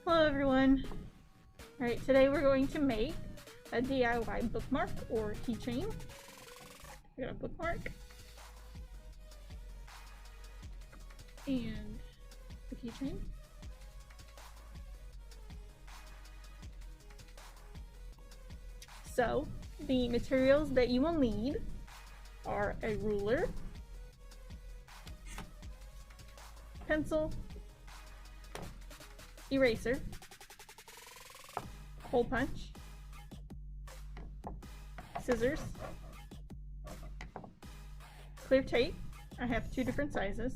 Hello everyone! Alright, today we're going to make a DIY bookmark or keychain. We got a bookmark and the keychain. So, the materials that you will need are a ruler, pencil, eraser, hole punch, scissors, clear tape. I have 2 different sizes,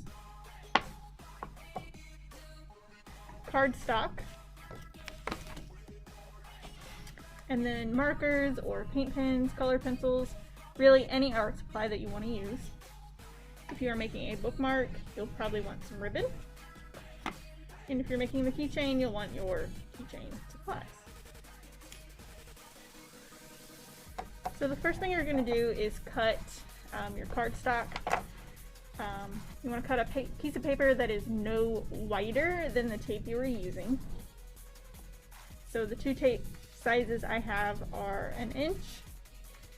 cardstock, and then markers or paint pens, color pencils, really any art supply that you want to use. If you are making a bookmark, you'll probably want some ribbon. And if you're making the keychain, you'll want your keychain supplies. So the first thing you're going to do is cut your cardstock. You want to cut a piece of paper that is no wider than the tape you were using. So the 2 tape sizes I have are 1 inch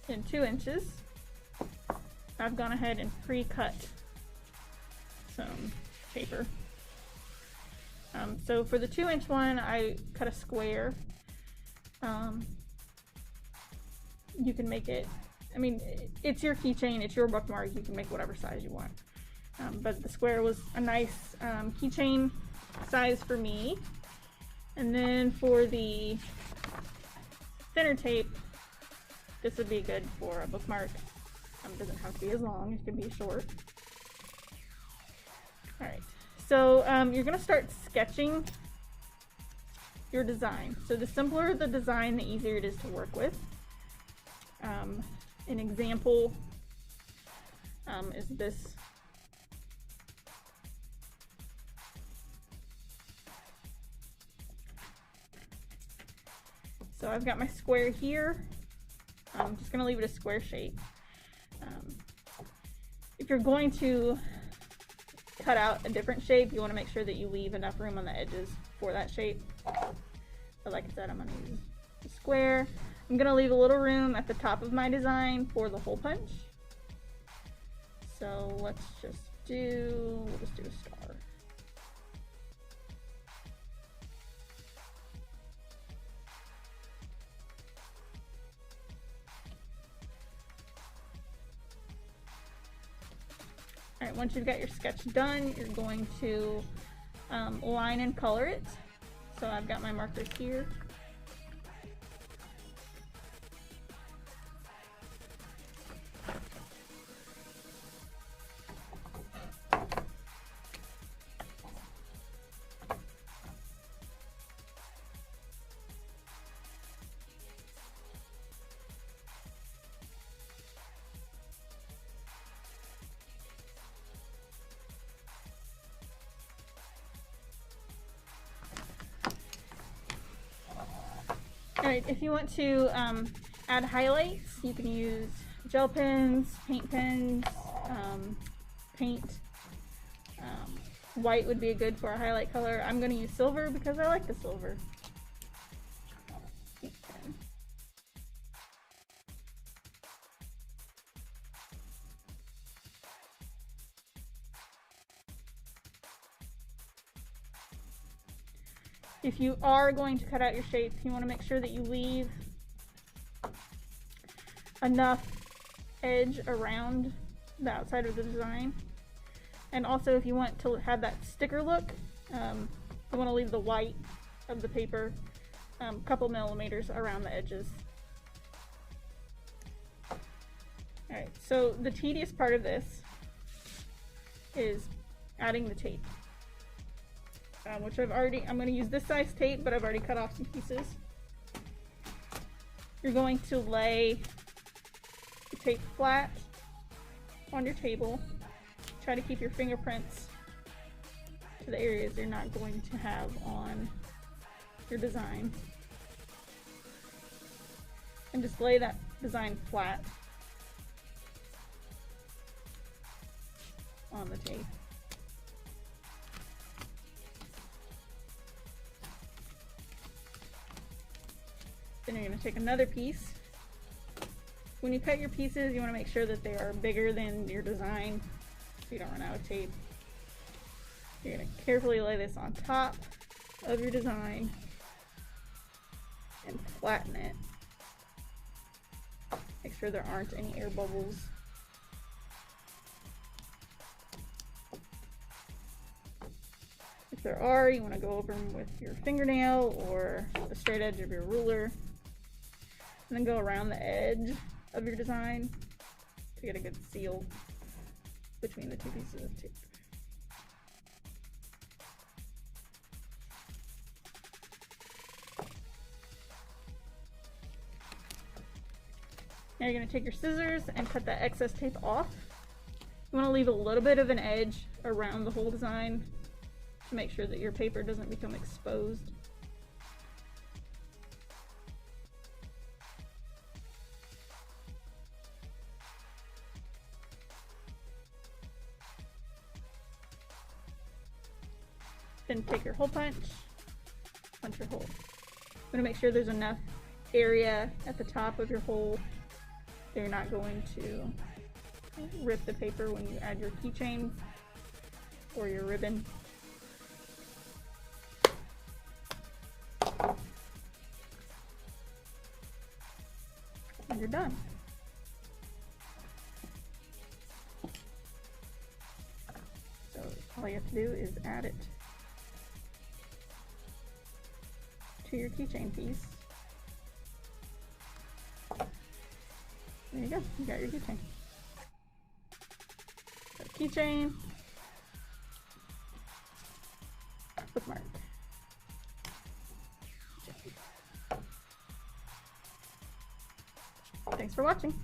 and 2 inches. I've gone ahead and pre-cut some paper. So for the 2-inch one, I cut a square. You can make it, I mean, it's your keychain, it's your bookmark, you can make whatever size you want. But the square was a nice keychain size for me. And then for the thinner tape, this would be good for a bookmark. It doesn't have to be as long, it can be short. Alright. So you're going to start sketching your design. So the simpler the design, the easier it is to work with. An example is this. So I've got my square here. I'm just going to leave it a square shape. If you're going to cut out a different shape, you want to make sure that you leave enough room on the edges for that shape. But like I said, I'm going to use a square. I'm going to leave a little room at the top of my design for the hole punch. So we'll just do a star. Alright, once you've got your sketch done, you're going to line and color it. So I've got my markers here. Alright, if you want to add highlights, you can use gel pens, paint pens, paint. White would be good for a highlight color. I'm going to use silver because I like the silver. If you are going to cut out your shape, you want to make sure that you leave enough edge around the outside of the design. And also, if you want to have that sticker look, you want to leave the white of the paper a couple millimeters around the edges. Alright, so the tedious part of this is adding the tape. Which I'm going to use this size tape, but I've already cut off some pieces. You're going to lay the tape flat on your table. Try to keep your fingerprints to the areas you're not going to have on your design. And just lay that design flat on the tape. going to take another piece. When you cut your pieces, you want to make sure that they are bigger than your design so you don't run out of tape. You're going to carefully lay this on top of your design and flatten it. Make sure there aren't any air bubbles. If there are, you want to go over them with your fingernail or the straight edge of your ruler. And then go around the edge of your design to get a good seal between the two pieces of tape. Now you're going to take your scissors and cut that excess tape off. You want to leave a little bit of an edge around the whole design to make sure that your paper doesn't become exposed. Then take your hole punch your hole. I'm going to make sure there's enough area at the top of your hole so you're not going to rip the paper when you add your keychain or your ribbon. And you're done. So all you have to do is add it to your keychain piece. There you go, you got your keychain. So keychain, bookmark. Thanks for watching.